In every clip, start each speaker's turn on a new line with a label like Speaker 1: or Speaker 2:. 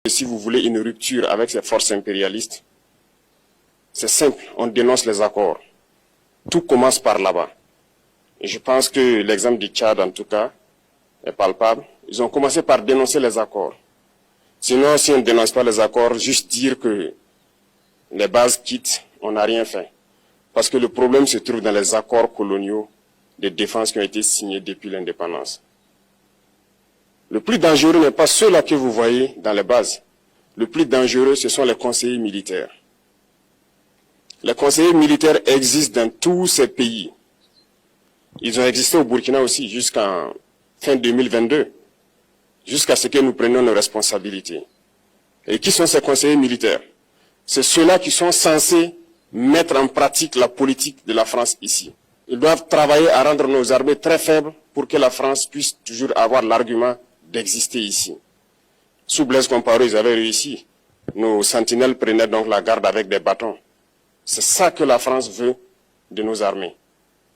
Speaker 1: Si vous voulez une rupture avec ces forces impérialistes, c'est simple, on dénonce les accords. Tout commence par là-bas. Et je pense que l'exemple du Tchad, en tout cas, est palpable. Ils ont commencé par dénoncer les accords. Sinon, si on ne dénonce pas les accords, juste dire que les bases quittent, on n'a rien fait. Parce que le problème se trouve dans les accords coloniaux de défense qui ont été signés depuis l'indépendance. Le plus dangereux n'est pas ceux-là que vous voyez dans les bases. Le plus dangereux, ce sont les conseillers militaires. Les conseillers militaires existent dans tous ces pays. Ils ont existé au Burkina aussi jusqu'en fin 2022, jusqu'à ce que nous prenions nos responsabilités. Et qui sont ces conseillers militaires? C'est ceux-là qui sont censés mettre en pratique la politique de la France ici. Ils doivent travailler à rendre nos armées très faibles pour que la France puisse toujours avoir l'argument d'exister ici. Sous Blaise Compaoré, ils avaient réussi. Nos sentinelles prenaient donc la garde avec des bâtons. C'est ça que la France veut de nos armées.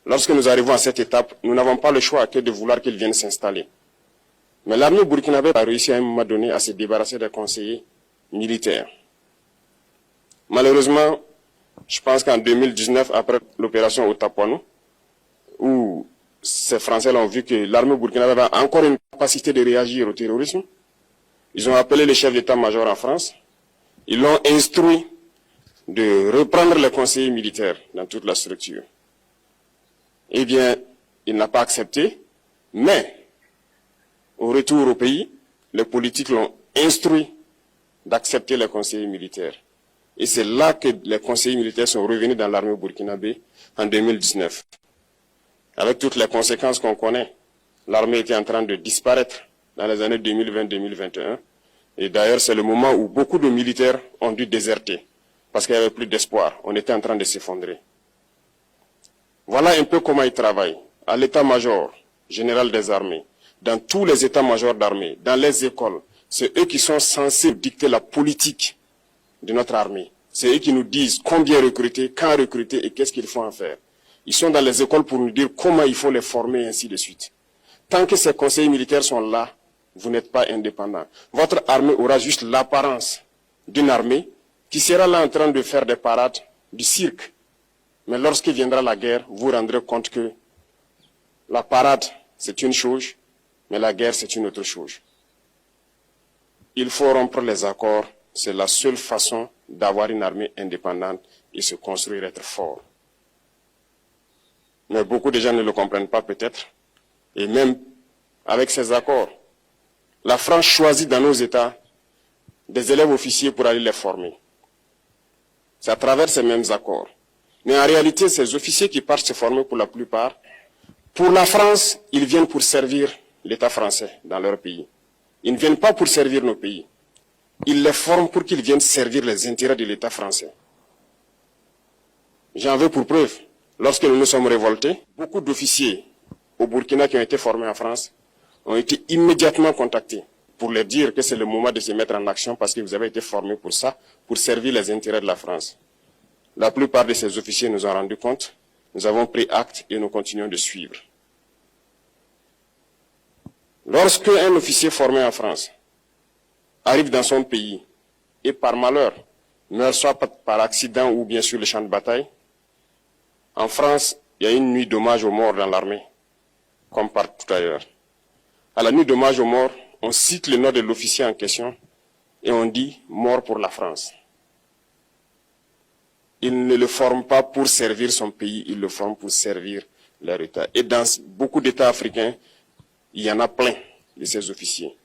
Speaker 1: Lorsque nous arrivons à cette étape, nous n'avons pas le choix que de vouloir qu'ils viennent s'installer. Mais l'armée burkinabé a réussi à un moment donné à se débarrasser des conseillers militaires. Malheureusement, je pense qu'en 2019, après l'opération Otapoano, où ces Français ont vu que l'armée burkinabé avait encore une capacité de réagir au terrorisme, ils ont appelé le chef d'état-major en France, ils l'ont instruit de reprendre les conseillers militaires dans toute la structure. Eh bien, il n'a pas accepté, mais au retour au pays, les politiques l'ont instruit d'accepter les conseillers militaires. Et c'est là que les conseillers militaires sont revenus dans l'armée burkinabé en 2019. Avec toutes les conséquences qu'on connaît, l'armée était en train de disparaître dans les années 2020-2021. Et d'ailleurs, c'est le moment où beaucoup de militaires ont dû déserter, parce qu'il n'y avait plus d'espoir. On était en train de s'effondrer. Voilà un peu comment ils travaillent. À l'état-major général des armées, dans tous les états-majors d'armée, dans les écoles, c'est eux qui sont censés dicter la politique de notre armée. C'est eux qui nous disent combien recruter, quand recruter et qu'est-ce qu'il faut en faire. Ils sont dans les écoles pour nous dire comment il faut les former et ainsi de suite. Tant que ces conseillers militaires sont là, vous n'êtes pas indépendant. Votre armée aura juste l'apparence d'une armée qui sera là en train de faire des parades, du cirque. Mais lorsque viendra la guerre, vous vous rendrez compte que la parade, c'est une chose, mais la guerre, c'est une autre chose. Il faut rompre les accords. C'est la seule façon d'avoir une armée indépendante et se construire, être fort. Mais beaucoup de gens ne le comprennent pas peut-être. Et même avec ces accords, la France choisit dans nos États des élèves officiers pour aller les former. C'est à travers ces mêmes accords. Mais en réalité, ces officiers qui partent se former pour la plupart, pour la France, ils viennent pour servir l'État français dans leur pays. Ils ne viennent pas pour servir nos pays. Ils les forment pour qu'ils viennent servir les intérêts de l'État français. J'en veux pour preuve. Lorsque nous nous sommes révoltés, beaucoup d'officiers au Burkina qui ont été formés en France ont été immédiatement contactés pour leur dire que c'est le moment de se mettre en action parce que vous avez été formés pour ça, pour servir les intérêts de la France. La plupart de ces officiers nous ont rendu compte, nous avons pris acte et nous continuons de suivre. Lorsque un officier formé en France arrive dans son pays et par malheur meurt soit par accident ou bien sur le champ de bataille, en France, il y a une nuit d'hommage aux morts dans l'armée, comme partout ailleurs. À la nuit d'hommage aux morts, on cite le nom de l'officier en question et on dit « mort pour la France ». Il ne le forme pas pour servir son pays, il le forme pour servir leur État. Et dans beaucoup d'États africains, il y en a plein de ces officiers.